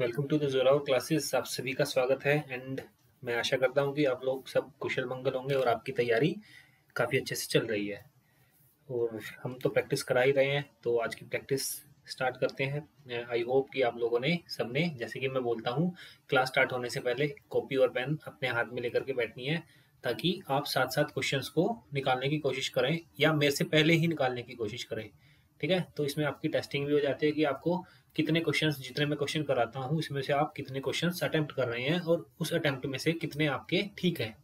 Welcome to the Zorawar classes. आप सभी का स्वागत है एंड मैं आशा करता हूँ कि आप लोग सब कुशल मंगल होंगे और आपकी तैयारी काफ़ी अच्छे से चल रही है। और हम तो प्रैक्टिस करा ही रहे हैं, तो आज की प्रैक्टिस स्टार्ट करते हैं। आई होप कि आप लोगों ने सबने, जैसे कि मैं बोलता हूँ, क्लास स्टार्ट होने से पहले कॉपी और पेन अपने हाथ में लेकर के बैठनी है, ताकि आप साथ साथ क्वेश्चंस को निकालने की कोशिश करें या मेरे से पहले ही निकालने की कोशिश करें। ठीक है, तो इसमें आपकी टेस्टिंग भी हो जाती है कि आपको कितने क्वेश्चंस, जितने मैं क्वेश्चन कराता हूँ इसमें से आप कितने क्वेश्चंस अटेम्प्ट कर रहे हैं और उस अटेम्प्ट में से कितने आपके ठीक है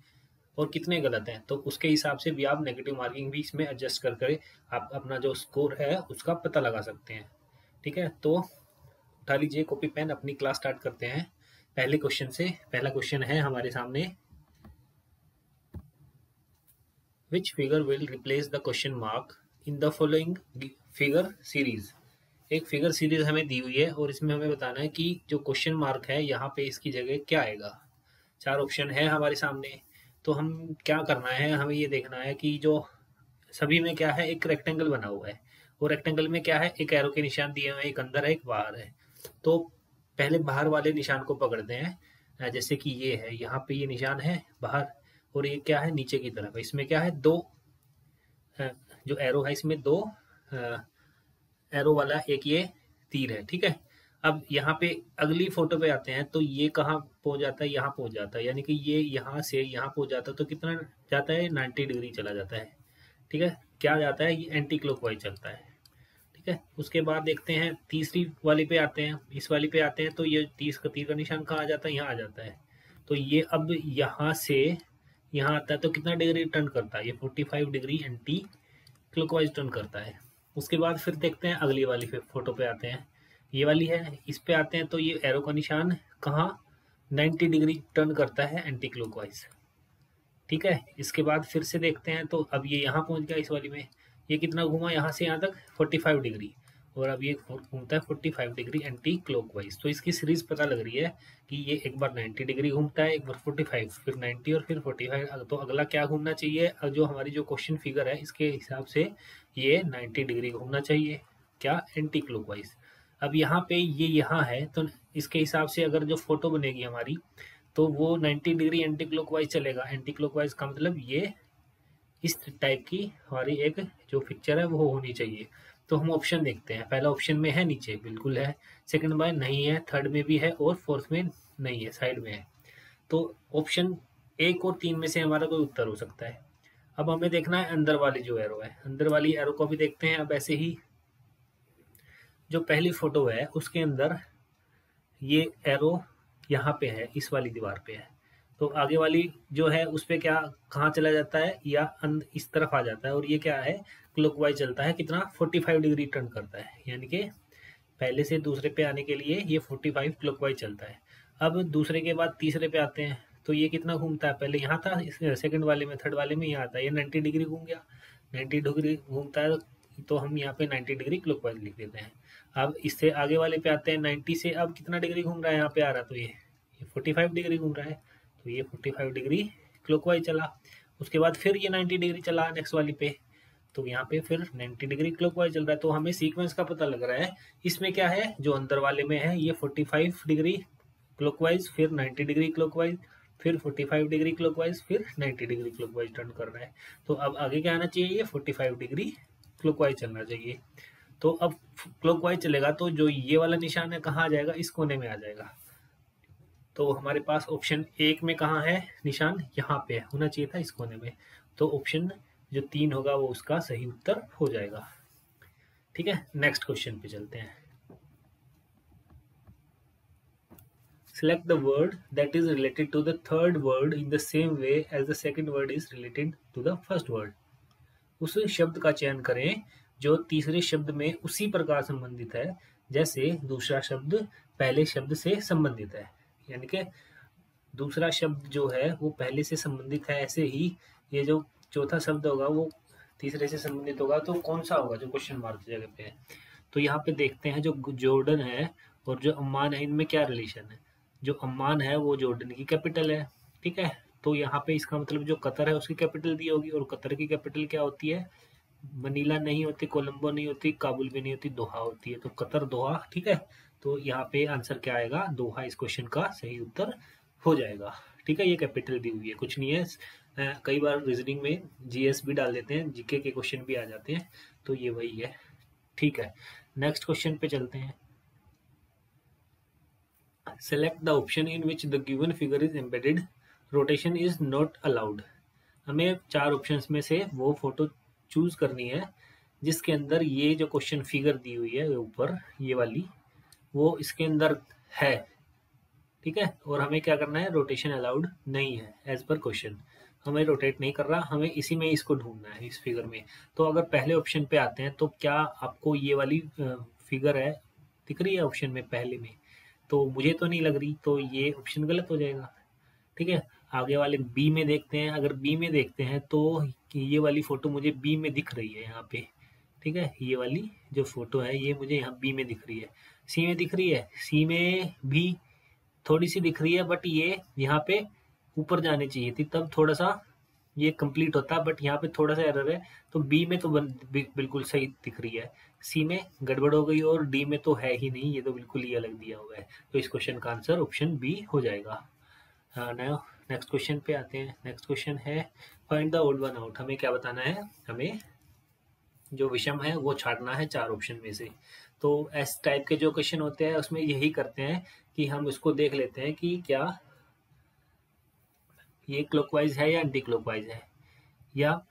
और कितने गलत हैं। तो उसके हिसाब से भी आप नेगेटिव मार्किंग भी इसमें एडजस्ट कर कर आप अपना जो स्कोर है उसका पता लगा सकते हैं। ठीक है, तो उठा लीजिए कॉपी पेन, अपनी क्लास स्टार्ट करते हैं पहले क्वेश्चन से। पहला क्वेश्चन है हमारे सामने, which figure will replace the question mark in the following figure series. एक फिगर सीरीज हमें दी हुई है और इसमें हमें बताना है कि जो क्वेश्चन मार्क है यहाँ पे इसकी जगह क्या आएगा। चार ऑप्शन है हमारे सामने, तो हम क्या करना है, हमें ये देखना है कि जो सभी में क्या है, एक रेक्टेंगल बना हुआ है और रेक्टेंगल में क्या है, एक एरो के निशान दिए हुए हैं, एक अंदर है एक बाहर है। तो पहले बाहर वाले निशान को पकड़ते हैं। जैसे कि ये है, यहाँ पे ये निशान है बाहर और ये क्या है नीचे की तरफ। इसमें क्या है, दो जो एरो है इसमें दो एरो वाला एक ये तीर है। ठीक है, अब यहाँ पे अगली फोटो पे आते हैं, तो ये कहाँ पहुंच जाता है, यहाँ पहुंच जाता है, यानी कि ये यहाँ से यहाँ पहुंच जाता है। तो कितना जाता है, 90 डिग्री चला जाता है। ठीक है, क्या जाता है, ये एंटी क्लॉकवाइज चलता है। ठीक है, उसके बाद देखते हैं तीसरी वाली पे आते हैं, इस वाली पे आते हैं, तो ये तीर का निशान कहाँ आ जाता है, यहाँ आ जाता है। तो ये अब यहाँ से यहाँ आता है, तो कितना डिग्री टर्न करता है, ये 45 डिग्री एंटी क्लॉकवाइज टर्न करता है। उसके बाद फिर देखते हैं अगली वाली फोटो पे आते हैं, ये वाली है, इस पे आते हैं, तो ये एरो का निशान कहाँ 90 डिग्री टर्न करता है एंटी क्लॉकवाइज। ठीक है, इसके बाद फिर से देखते हैं, तो अब ये यहाँ पहुंच गया इस वाली में, ये कितना घूमा यहाँ से यहाँ तक 45 डिग्री, और अब ये घूमता है 45 डिग्री एंटी क्लॉकवाइज। तो इसकी सीरीज पता लग रही है कि ये एक बार 90 डिग्री घूमता है, एक बार 45, फिर 90 और फिर 45। तो अगला क्या घूमना चाहिए, जो हमारी जो क्वेश्चन फिगर है इसके हिसाब से ये 90 डिग्री घूमना चाहिए, क्या, एंटी क्लॉकवाइज। अब यहाँ पे ये यहाँ है, तो इसके हिसाब से अगर जो फोटो बनेगी हमारी, तो वो 90 डिग्री एंटी क्लॉकवाइज चलेगा। एंटी क्लॉकवाइज का मतलब ये इस टाइप की हमारी एक जो पिक्चर है वो होनी चाहिए। तो हम ऑप्शन देखते हैं, पहला ऑप्शन में है नीचे बिल्कुल है, सेकंड में नहीं है, थर्ड में भी है और फोर्थ में नहीं है, साइड में है। तो ऑप्शन एक और तीन में से हमारा कोई उत्तर हो सकता है। अब हमें देखना है अंदर वाली जो एरो है, अंदर वाली एरो को भी देखते हैं। अब ऐसे ही जो पहली फोटो है उसके अंदर ये एरो यहाँ पे है, इस वाली दीवार पे है, तो आगे वाली जो है उस पे क्या कहाँ चला जाता है, या इस तरफ आ जाता है, और ये क्या है, क्लॉकवाइज चलता है, कितना 45 डिग्री टर्न करता है, यानी कि पहले से दूसरे पे आने के लिए ये 45 क्लॉकवाइज चलता है। अब दूसरे के बाद तीसरे पे आते हैं, तो ये कितना घूमता है, पहले यहाँ था, सेकंड वाले में, थर्ड वाले में यहाँ आता है, ये 90 डिग्री घूम गया, 90 डिग्री घूमता है, तो हम यहाँ पे 90 डिग्री क्लॉकवाइज लिख देते हैं। अब इससे आगे वाले पे आते हैं, 90 से अब कितना डिग्री घूम रहा है, यहाँ पे आ रहा है, तो ये 45 डिग्री घूम रहा है, तो ये 45 डिग्री क्लॉकवाइज चला। उसके बाद फिर ये 90 डिग्री चला नेक्स्ट वाली पे, तो यहाँ पे फिर 90 डिग्री क्लॉकवाइज चल रहा है। तो हमें सीक्वेंस का पता लग रहा है, इसमें क्या है, जो अंदर वाले में है ये 45 डिग्री क्लॉकवाइज, फिर 90 डिग्री क्लॉकवाइज, फिर 45 डिग्री क्लॉकवाइज, फिर 90 डिग्री क्लॉकवाइज टर्न कर रहा है। तो अब आगे क्या आना चाहिए, ये 45 डिग्री क्लॉकवाइज चलना चाहिए। तो अब क्लॉकवाइज चलेगा, तो जो ये वाला निशान है कहाँ आ जाएगा, इस कोने में आ जाएगा। तो हमारे पास ऑप्शन एक में कहाँ है निशान, यहाँ पे होना चाहिए था, इस कोने में। तो ऑप्शन जो 3 होगा वो उसका सही उत्तर हो जाएगा। ठीक है, नेक्स्ट क्वेश्चन पे चलते हैं। Select the word that is related to the third word in the same way as the second word is related to the first word. उस शब्द का चयन करें जो तीसरे शब्द में उसी प्रकार संबंधित है जैसे दूसरा शब्द पहले शब्द से संबंधित है। यानी कि दूसरा शब्द जो है वो पहले से संबंधित है, ऐसे ही ये जो चौथा शब्द होगा वो तीसरे से संबंधित होगा। तो कौन सा होगा जो क्वेश्चन मार्क की जगह पे है। तो यहाँ पे देखते हैं, जो जॉर्डन है और जो अम्मान है, इनमें क्या रिलेशन है। जो अम्मान है वो जॉर्डन की कैपिटल है। ठीक है, तो यहाँ पे इसका मतलब जो कतर है उसकी कैपिटल दी होगी, और कतर की कैपिटल क्या होती है, मनीला नहीं होती, कोलंबो नहीं होती, काबुल भी नहीं होती, दोहा होती है। तो कतर दोहा, ठीक है, तो यहाँ पे आंसर क्या आएगा, दोहा इस क्वेश्चन का सही उत्तर हो जाएगा। ठीक है, ये कैपिटल दी हुई है, कुछ नहीं है। कई बार रीजनिंग में जीएस भी डाल देते हैं, जीके के क्वेश्चन भी आ जाते हैं, तो ये वही है। ठीक है, नेक्स्ट क्वेश्चन पे चलते हैं। Select the option in which the given figure is embedded, rotation is not allowed. हमें 4 ऑप्शंस में से वो फोटो चूज करनी है जिसके अंदर ये जो क्वेश्चन फिगर दी हुई है ऊपर, ये वाली, वो इसके अंदर है। ठीक है, और हमें क्या करना है, रोटेशन अलाउड नहीं है एज पर क्वेश्चन, हमें रोटेट नहीं कर रहा, हमें इसी में इसको ढूंढना है इस फिगर में। तो अगर पहले ऑप्शन पे आते हैं तो क्या आपको ये वाली फिगर है दिख रही है ऑप्शन में पहले में, तो मुझे तो नहीं लग रही, तो ये ऑप्शन गलत हो जाएगा। ठीक है, आगे वाले बी में देखते हैं। अगर बी में देखते हैं तो ये वाली फोटो मुझे बी में दिख रही है यहाँ पे। ठीक है, ये वाली जो फोटो है ये मुझे यहाँ बी में दिख रही है। सी में दिख रही है, सी में भी थोड़ी सी दिख रही है, बट ये यहाँ पे ऊपर जानी चाहिए थी, तब थोड़ा सा ये कंप्लीट होता, बट यहाँ पे थोड़ा सा एरर है। तो बी में तो बिल्कुल सही दिख रही है, सी में गड़बड़ हो गई, और डी में तो है ही नहीं, ये तो बिल्कुल ही अलग दिया हुआ है। तो इस क्वेश्चन का आंसर ऑप्शन बी हो जाएगा। नेक्स्ट क्वेश्चन पे आते हैं। नेक्स्ट क्वेश्चन है find the odd one out. हमें क्या बताना है, हमें जो विषम है वो छांटना है 4 ऑप्शन में से। तो एस टाइप के जो क्वेश्चन होते हैं उसमें यही करते हैं कि हम उसको देख लेते हैं कि क्या ये क्लॉकवाइज है या एंटी क्लॉकवाइज है, या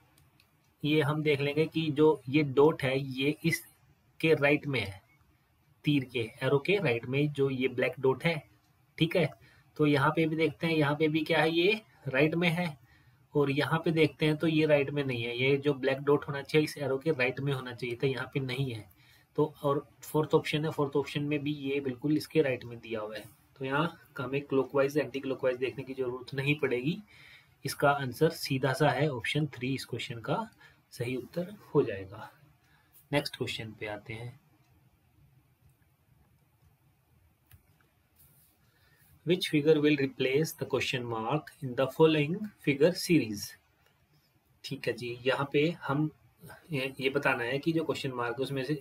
ये हम देख लेंगे कि जो ये डॉट है ये इसके राइट में है, तीर के एरो के राइट में जो ये ब्लैक डॉट है। ठीक है, तो यहाँ पे भी देखते हैं, यहाँ पे भी क्या है, ये राइट में है, और यहाँ पे देखते हैं तो ये राइट में नहीं है, ये जो ब्लैक डॉट होना चाहिए इस एरो के राइट में होना चाहिए था, यहाँ पे नहीं है। तो और फोर्थ ऑप्शन है, फोर्थ ऑप्शन में भी ये बिल्कुल इसके राइट में दिया हुआ है, तो यहाँ हमें क्लॉकवाइज एंटी क्लॉकवाइज देखने की जरूरत नहीं पड़ेगी। इसका आंसर सीधा सा है, ऑप्शन 3 इस क्वेश्चन का सही उत्तर हो जाएगा। नेक्स्ट क्वेश्चन पे आते हैं। Which figure will replace the question mark in the following figure series? ठीक है जी, यहाँ पे हम ये बताना है कि जो क्वेश्चन मार्क उसमें से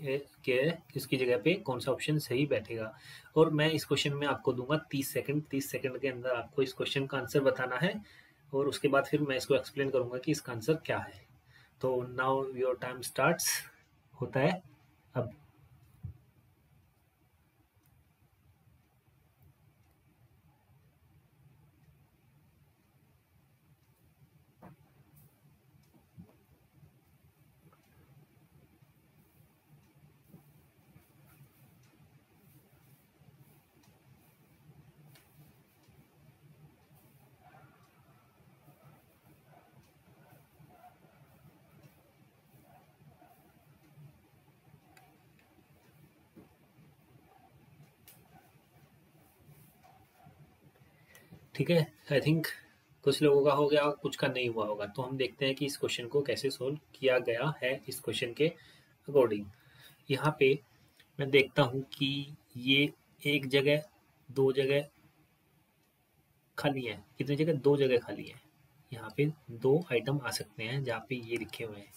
क्या है, किसकी जगह पे कौन सा ऑप्शन सही बैठेगा। और मैं इस क्वेश्चन में आपको दूंगा 30 सेकंड, 30 सेकंड के अंदर आपको इस क्वेश्चन का आंसर बताना है, और उसके बाद फिर मैं इसको एक्सप्लेन करूंगा कि इसका आंसर क्या है। तो नाउ योर टाइम स्टार्ट्स होता है अब। ठीक है, आई थिंक कुछ लोगों का हो गया, कुछ का नहीं हुआ होगा। तो हम देखते हैं कि इस क्वेश्चन को कैसे सोल्व किया गया है इस क्वेश्चन के अकॉर्डिंग। यहाँ पे मैं देखता हूँ कि ये एक जगह, 2 जगह खाली है। कितनी जगह, 2 जगह खाली है। यहाँ पे 2 आइटम आ सकते हैं जहाँ पे ये लिखे हुए हैं,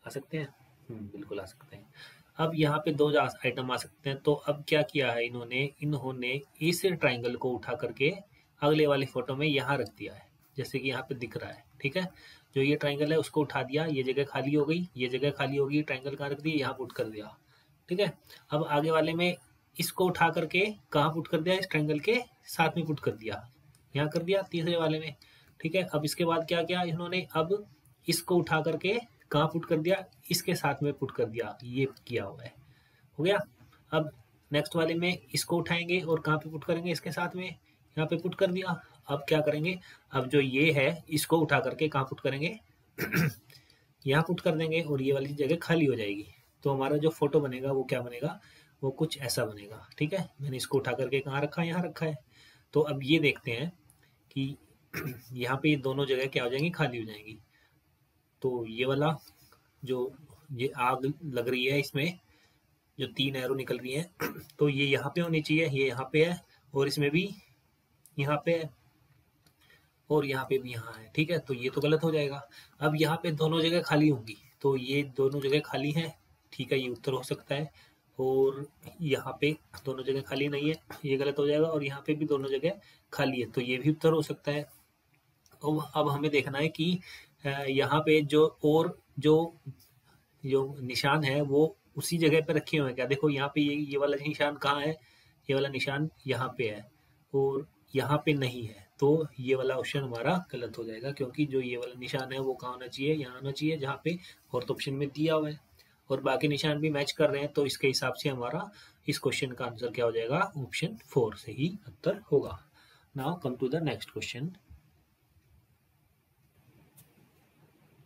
आ सकते हैं, बिल्कुल आ सकते हैं। अब यहाँ पे 2 आइटम आ सकते हैं, तो अब क्या किया है इन्होंने, इस ट्राइंगल को उठा करके अगले वाली फोटो में यहाँ रख दिया है, जैसे कि यहाँ पे दिख रहा है। ठीक है, जो ये ट्राइंगल है उसको उठा दिया, ये जगह खाली हो गई, ये जगह खाली होगी, ट्राइंगल कहाँ रख दिया, यहाँ पुट कर दिया। ठीक है, अब आगे वाले में इसको उठा करके कहाँ पुट कर दिया, इस ट्राइंगल के साथ में पुट कर दिया, यहाँ कर दिया तीसरे वाले में। ठीक है, अब इसके बाद क्या किया इन्होंने, अब इसको उठा करके कहाँ पुट कर दिया, इसके साथ में पुट कर दिया, ये किया हुआ है, हो गया। अब नेक्स्ट वाले में इसको उठाएंगे और कहाँ पे पुट करेंगे, इसके साथ में, यहाँ पे पुट कर दिया। अब क्या करेंगे, अब जो ये है इसको उठा करके कहाँ पुट करेंगे यहाँ पुट कर देंगे, और ये वाली जगह खाली हो जाएगी। तो हमारा जो फोटो बनेगा वो क्या बनेगा, वो कुछ ऐसा बनेगा। ठीक है, मैंने इसको उठा करके कहाँ रखा है, यहाँ रखा है। तो अब ये देखते हैं कि यहाँ पे ये दोनों जगह क्या हो जाएंगी, खाली हो जाएंगी। तो ये वाला जो ये आग लग रही है, इसमें जो 3 एरो निकल रही है तो ये यहाँ पे होनी चाहिए, ये यहाँ पे है, और इसमें भी यहाँ पे है, और यहाँ पे भी यहाँ है। ठीक है, तो ये तो गलत हो जाएगा। अब यहाँ पे दोनों जगह खाली होंगी, तो ये दोनों जगह खाली हैं। ठीक है, ये उत्तर हो सकता है। और यहाँ पे दोनों जगह खाली नहीं है, ये गलत हो जाएगा, और यहाँ पे भी दोनों जगह खाली है, तो ये भी उत्तर हो सकता है। अब हमें देखना है कि यहाँ पे जो और जो निशान है वो उसी जगह पे रखे हुए हैं क्या। देखो यहाँ पे ये वाला निशान कहाँ है, ये वाला निशान यहाँ पे है और यहाँ पे नहीं है, तो ये वाला ऑप्शन हमारा गलत हो जाएगा, क्योंकि जो ये वाला निशान है वो कहाँ होना चाहिए, यहाँ होना चाहिए जहाँ पे फोर्थ ऑप्शन में दिया हुआ है, और बाकी निशान भी मैच कर रहे हैं, तो इसके हिसाब से हमारा इस क्वेश्चन का आंसर क्या हो जाएगा, ऑप्शन 4 से ही उत्तर होगा। Now come to the next question.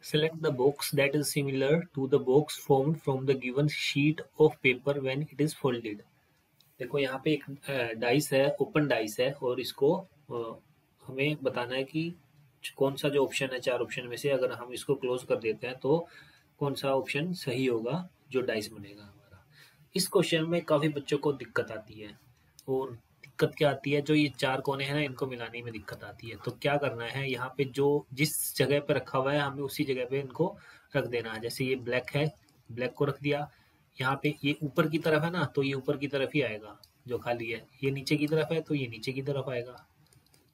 Select the box that is similar to the box formed from the given sheet of paper when it is folded. देखो यहाँ पे एक डाइस है, ओपन डाइस है, और इसको हमें बताना है कि कौन सा जो ऑप्शन है, 4 ऑप्शन में से अगर हम इसको क्लोज कर देते हैं तो कौन सा ऑप्शन सही होगा जो डाइस बनेगा हमारा। इस क्वेश्चन में काफ़ी बच्चों को दिक्कत आती है, और दिक्कत क्या आती है, जो ये 4 कोने हैं ना, इनको मिलाने में दिक्कत आती है। तो क्या करना है, यहाँ पे जो जिस जगह पे रखा हुआ है हमें उसी जगह पे इनको रख देना है। जैसे ये ब्लैक है, ब्लैक को रख दिया, यहाँ पे ये ऊपर की तरफ है ना, तो ये ऊपर की तरफ ही आएगा जो खाली है, ये नीचे की तरफ है तो ये नीचे की तरफ आएगा,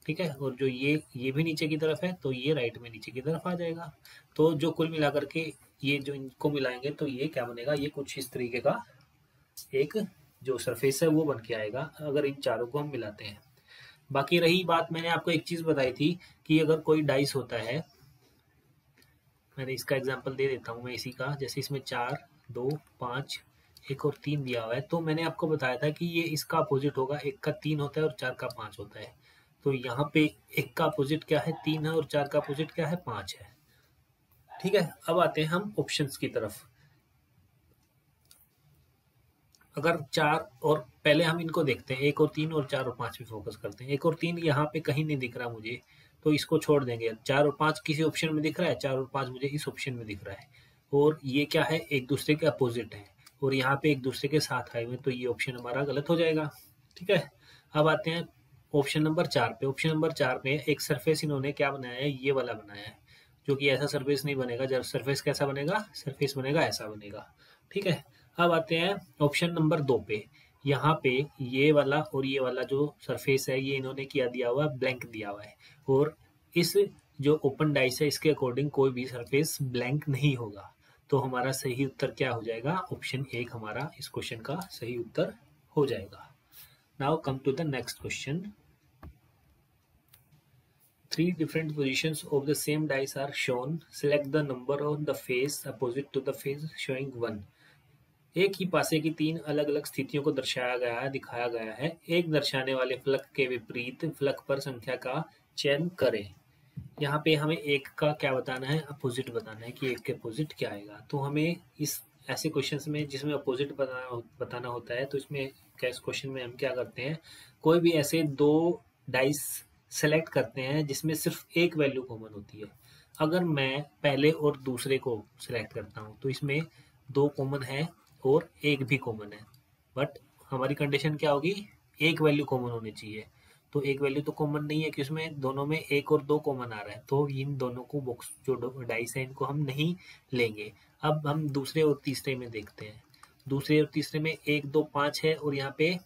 ठीक है, और जो ये भी नीचे की तरफ है तो ये राइट में नीचे की तरफ आ जाएगा। तो जो कुल मिलाकर के ये जो इनको मिलाएंगे तो ये क्या बनेगा, ये कुछ इस तरीके का एक जो सरफेस है वो बन के आएगा अगर इन चारों को हम मिलाते हैं। बाकी रही बात, मैंने आपको एक चीज बताई थी कि अगर कोई डाइस होता है, मैंने इसका एग्जांपल दे देता हूँ मैं इसी का, जैसे इसमें 4, 2, 5, 1 और 3 दिया हुआ है, तो मैंने आपको बताया था कि ये इसका अपोजिट होगा, 1 का 3 होता है और 4 का 5 होता है। तो यहाँ पे 1 का अपोजिट क्या है, 3 है, और 4 का अपोजिट क्या है, 5 है। ठीक है, अब आते हैं हम ऑप्शंस की तरफ। अगर 4 और पहले हम इनको देखते हैं, 1 और 3 और 4 और 5 पे फोकस करते हैं। 1 और 3 यहाँ पे कहीं नहीं दिख रहा मुझे, तो इसको छोड़ देंगे। 4 और 5 किसी ऑप्शन में दिख रहा है, 4 और 5 मुझे इस ऑप्शन में दिख रहा है, और ये क्या है, एक दूसरे के अपोजिट है, और यहाँ पे एक दूसरे के साथ आए हुए, तो ये ऑप्शन हमारा गलत हो जाएगा। ठीक है, अब आते हैं ऑप्शन नंबर 4 पे। ऑप्शन नंबर 4 पे एक सरफेस इन्होंने क्या बनाया है, ये वाला बनाया है, जो कि ऐसा सरफेस नहीं बनेगा। जब सरफेस कैसा बनेगा, सरफेस बनेगा ऐसा बनेगा। ठीक है, अब आते हैं ऑप्शन नंबर 2 पे। यहाँ पे ये वाला और ये वाला जो सरफेस है, ये इन्होंने क्या दिया हुआ है, ब्लैंक दिया हुआ है, और इस जो ओपन डाइस है इसके अकॉर्डिंग कोई भी सरफेस ब्लैंक नहीं होगा। तो हमारा सही उत्तर क्या हो जाएगा, ऑप्शन 1 हमारा इस क्वेश्चन का सही उत्तर हो जाएगा। Now come to the next question. 3 different positions of the same dice are shown. Select the number on the face opposite to the face showing 1. एक ही पासे की 3 अलग अलग स्थितियों को दर्शाया गया है, दिखाया गया है। एक दर्शाने वाले फलक के विपरीत फलक पर संख्या का चयन करें। यहाँ पे हमें एक का क्या बताना है, अपोजिट बताना है कि एक के अपोजिट क्या आएगा। तो हमें इस ऐसे क्वेश्चंस में जिसमें अपोजिट बताना होता है, तो इसमें क्या, इस क्वेश्चन में हम क्या करते हैं, कोई भी ऐसे 2 डाइस सेलेक्ट करते हैं जिसमें सिर्फ एक वैल्यू कॉमन होती है। अगर मैं पहले और दूसरे को सिलेक्ट करता हूँ तो इसमें 2 कॉमन है और 1 भी कॉमन है, बट हमारी कंडीशन क्या होगी, एक वैल्यू कॉमन होनी चाहिए। तो एक वैल्यू तो कॉमन नहीं है, कि उसमें दोनों में 1 और 2 कॉमन आ रहा है, तो इन दोनों को बॉक्स जो डाइस है इनको हम नहीं लेंगे। अब हम दूसरे और तीसरे में देखते हैं। दूसरे और तीसरे में 1, 2, 5 है, और यहाँ पे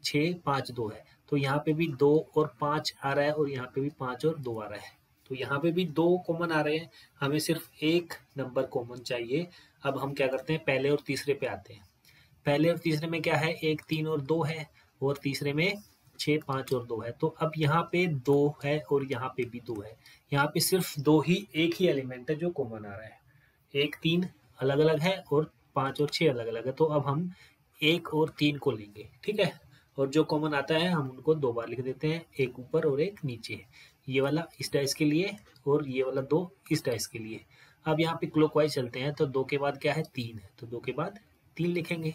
6, 5, 2 है, तो यहाँ पे भी 2 और 5 आ रहा है, और यहाँ पे भी 5 और 2 आ रहा है, तो यहाँ पे भी 2 कॉमन आ रहे हैं। हमें सिर्फ एक नंबर कॉमन चाहिए। अब हम क्या करते हैं, पहले और तीसरे पे आते हैं। पहले और तीसरे में क्या है, 1, 3 और 2 है, और तीसरे में 6, 5 और 2 है। तो अब यहाँ पे 2 है और यहाँ पे भी 2 है। यहाँ पे सिर्फ एक ही एलिमेंट है जो कॉमन आ रहा है। 1, 3 अलग अलग है और 5 और 6 अलग अलग है। तो अब हम 1 और 3 को लेंगे, ठीक है, और जो कॉमन आता है हम उनको 2 बार लिख देते हैं, एक ऊपर और एक नीचे। ये वाला इस डाइस के लिए और ये वाला 2 इस डाइस के लिए। अब यहाँ पे क्लॉकवाइज चलते हैं, तो 2 के बाद क्या है, 3 है, तो 2 के बाद 3 लिखेंगे।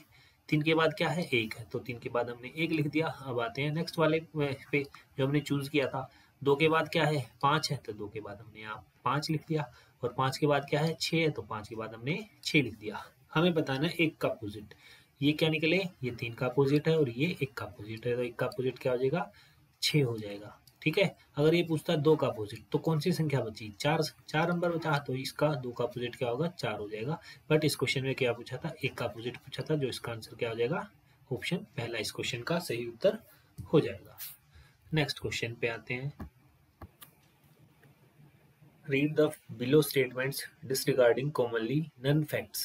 3 के बाद क्या है, 1 है, तो 3 के बाद हमने 1 लिख दिया। अब आते हैं नेक्स्ट वाले पे जो हमने चूज किया था। 2 के बाद क्या है, 5 है, तो 2 के बाद हमने यहाँ 5 लिख दिया, और 5 के बाद क्या है, 6 है, तो 5 के बाद हमने 6 लिख दिया। हमें बताना है 1 का अपोजिट। ये क्या निकले, ये 3 का अपोजिट है और ये 1 का अपोजिट है, तो 1 का अपोजिट क्या हो जाएगा, 6 हो जाएगा। ठीक है। अगर ये पूछता 2 का अपोजिट तो कौन सी संख्या बची, 4 नंबर बचा, तो इसका 2 का अपोजिट क्या होगा, 4 हो जाएगा। बट इस क्वेश्चन में क्या पूछा था, 1 का अपोजिट पूछा था, जो इसका आंसर क्या हो जाएगा, ऑप्शन पहला इस क्वेश्चन का सही उत्तर हो जाएगा। नेक्स्ट क्वेश्चन पे आते हैं। Read the below statements disregarding commonly known facts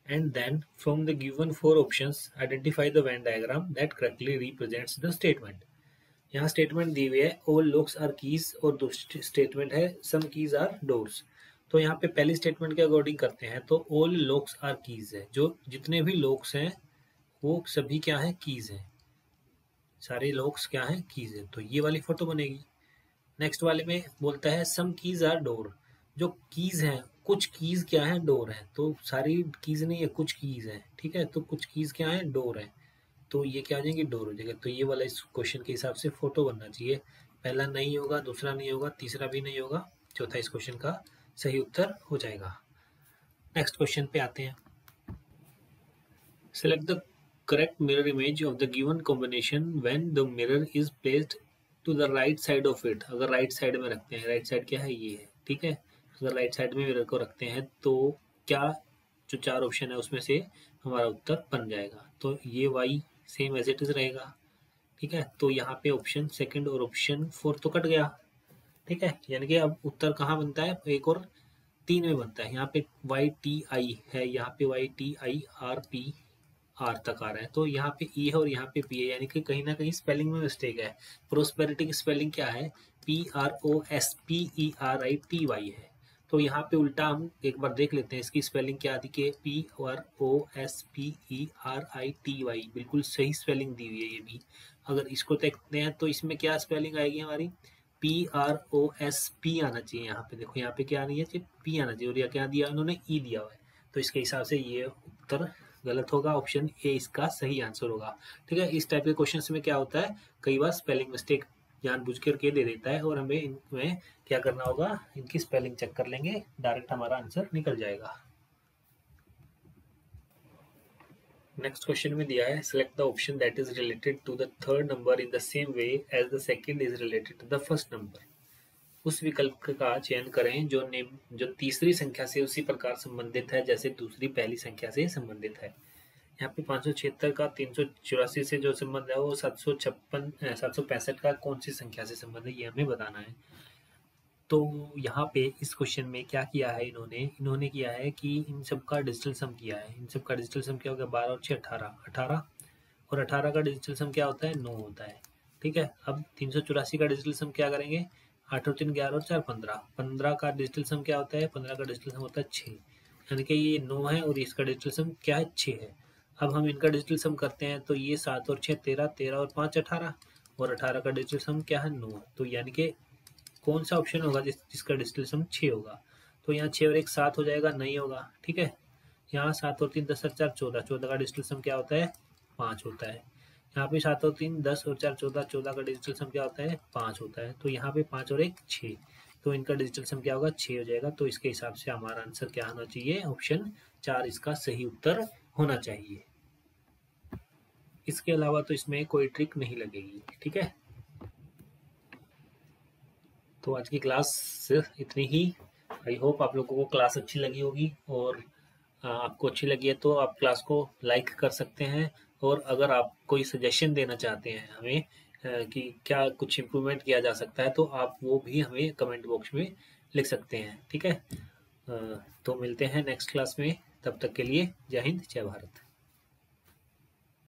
and then from the given 4 options identify the Venn diagram that correctly represents the statement। यहाँ स्टेटमेंट दी हुई है ऑल लॉक्स आर कीज और दूसरी स्टेटमेंट है some keys are doors. तो यहाँ पे पहली स्टेटमेंट के अकॉर्डिंग करते हैं तो ऑल लॉक्स आर कीज है, जो जितने भी लॉक्स हैं वो सभी क्या है, कीज हैं, सारे लॉक्स क्या हैं, कीज है, तो ये वाली फोटो बनेगी। नेक्स्ट वाले में बोलता है सम कीज आर डोर, जो कीज हैं कुछ कीज क्या है, डोर है, तो सारी कीज नहीं है, कुछ कीज है, ठीक है, तो कुछ कीज क्या है, डोर है, तो ये क्या आ जाएंगे, डोर हो जाएगा। तो ये वाला इस क्वेश्चन के हिसाब से फोटो बनना चाहिए। पहला नहीं होगा, दूसरा नहीं होगा, तीसरा भी नहीं होगा, चौथा इस क्वेश्चन का सही उत्तर हो जाएगा। नेक्स्ट क्वेश्चन पे आते हैं। Select the correct mirror image of the given combination when the mirror is placed to the right side of it. अगर राइट साइड में रखते हैं, राइट साइड क्या है, ये है, ठीक है, अगर राइट साइड में मिरर को रखते हैं तो क्या जो 4 ऑप्शन है उसमें से हमारा उत्तर बन जाएगा। तो ये Y same as it is रहेगा, ठीक है, तो यहाँ पे ऑप्शन सेकंड और ऑप्शन 4 तो कट गया, ठीक है, यानी कि अब उत्तर कहाँ बनता है, 1 और 3 में बनता है। यहाँ पे वाई टी आई है, यहाँ पे Y T I R P R तक आ रहा है, तो यहाँ पे ई है और यहाँ पे पी है, यानी कि कहीं ना कहीं स्पेलिंग में मिस्टेक है। प्रोस्पेरिटी की स्पेलिंग क्या है, PROSPERITY है, तो यहाँ पे उल्टा हम एक बार देख लेते हैं इसकी स्पेलिंग क्या आती है, PROSPERITY, बिल्कुल सही स्पेलिंग दी हुई है ये भी। अगर इसको देखते हैं तो इसमें क्या स्पेलिंग आएगी हमारी, PROSP आना चाहिए, यहाँ पे देखो, यहाँ पे क्या आनी है, पी आना चाहिए, और यहाँ क्या दिया उन्होंने, ई दिया हुआ है, तो इसके हिसाब से ये उत्तर गलत होगा, ऑप्शन ए इसका सही आंसर होगा। ठीक है, इस टाइप के क्वेश्चंस में क्या होता है, कई बार स्पेलिंग मिस्टेक जानबूझ करके दे देता है और हमें इनमें क्या करना होगा, इनकी स्पेलिंग चेक कर लेंगे, डायरेक्ट हमारा आंसर निकल जाएगा। नेक्स्ट क्वेश्चन में दिया है select the option that is related to the third number in the same way as the second is related to the first number. उस विकल्प का चयन करें जो तीसरी संख्या से उसी प्रकार संबंधित है जैसे दूसरी पहली संख्या से संबंधित है। यहाँ पे 576 का 384 से जो संबंध है वो 765 का कौन सी संख्या से संबंध है, ये हमें बताना है। तो यहाँ पे इस क्वेश्चन में क्या किया है इन्होंने किया है कि इन सब का डिजिटल सम किया है। इन सब का डिजिटल सम क्या होगा, 12 और 6 18 और 18 का डिजिटल सम क्या होता है, 9 होता है। ठीक है, अब 384 का डिजिटल सम क्या करेंगे, 8 और 3 11 और 4 15। 15 का डिजिटल सम क्या होता है, 15 का डिजिटल सम होता है 6, यानी कि ये 9 है और इसका डिजिटल सम क्या है, 6 है। अब हम इनका डिजिटल सम करते हैं तो ये 7 और 6 13, 13 और 5 18 और 18 का डिजिटल सम क्या है, 9। तो यानी कि कौन सा ऑप्शन होगा जिसका डिजिटल सम 6 होगा, तो यहाँ 6 और 1 7 हो जाएगा, नहीं होगा। ठीक है, यहाँ 7 और 3 10 और 4 14, 14 का डिजिटल सम क्या होता है, 5 होता है। यहाँ पे 7 और 3 10 और 4 14, 14 का डिजिटल सम क्या होता है, 5 होता है। तो यहाँ पे 5 और 1 6, तो इनका डिजिटल सम क्या होगा, 6 हो जाएगा। तो इसके हिसाब से हमारा आंसर क्या होना चाहिए, ऑप्शन 4 इसका सही उत्तर होना चाहिए। इसके अलावा तो इसमें कोई ट्रिक नहीं लगेगी। ठीक है, तो आज की क्लास सिर्फ इतनी ही। आई होप आप लोगों को क्लास अच्छी लगी होगी, और आपको अच्छी लगी है तो आप क्लास को लाइक कर सकते हैं, और अगर आप कोई सजेशन देना चाहते हैं हमें कि क्या कुछ इम्प्रूवमेंट किया जा सकता है तो आप वो भी हमें कमेंट बॉक्स में लिख सकते हैं। ठीक है, तो मिलते हैं नेक्स्ट क्लास में, तब तक के लिए जय हिंद जय भारत।